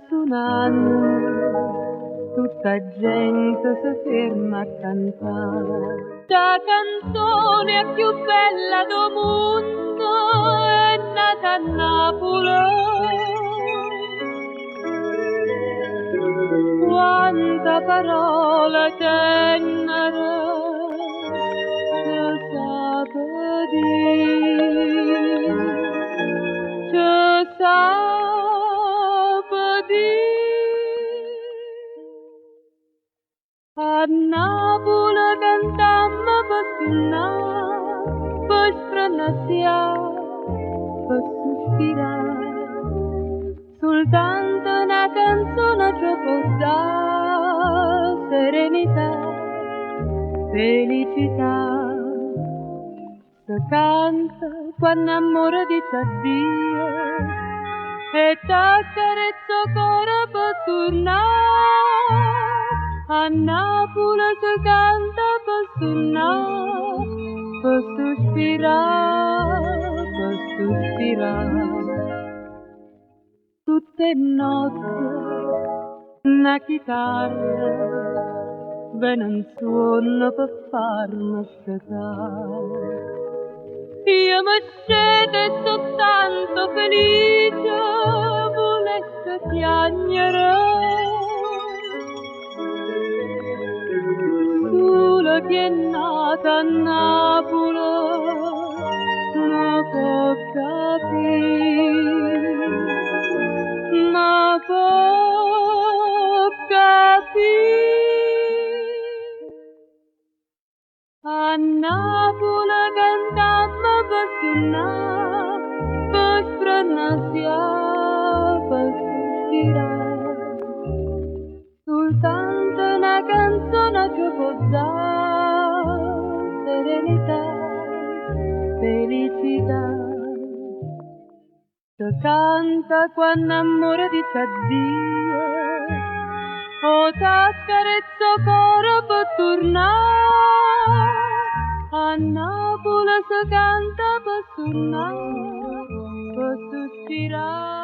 suonando, tutta gente si ferma a cantare. La canzone più bella do mondo è nata a Napoli. Quanta parola tenera ci sape dire, ci sape dire. A Napoli cantammo per suonare, per strannasiare, per sospirare. Soltanto una canzone ci può dare serenità, felicità. Si canta quando amore dice addio e t'accarezza il cuore per tornare. A Napoli si canta per suonare, per sospirare, per sospirare. Tutte notti una chitarra viene un suono per farmi asciugare. Io mi scende soltanto felice, volesse piangere. Solo chi è nata a Napoli non può capire, ma può capire. A Napoli cantammo per suonare, per strannasiare, per sospirare. Soltanto una canzone ci può dare serenità, felicità. Si canta quando amore dice addio, o t'accarezza il cuore per tornare. A Napoli si canta per suonare, per sospirare.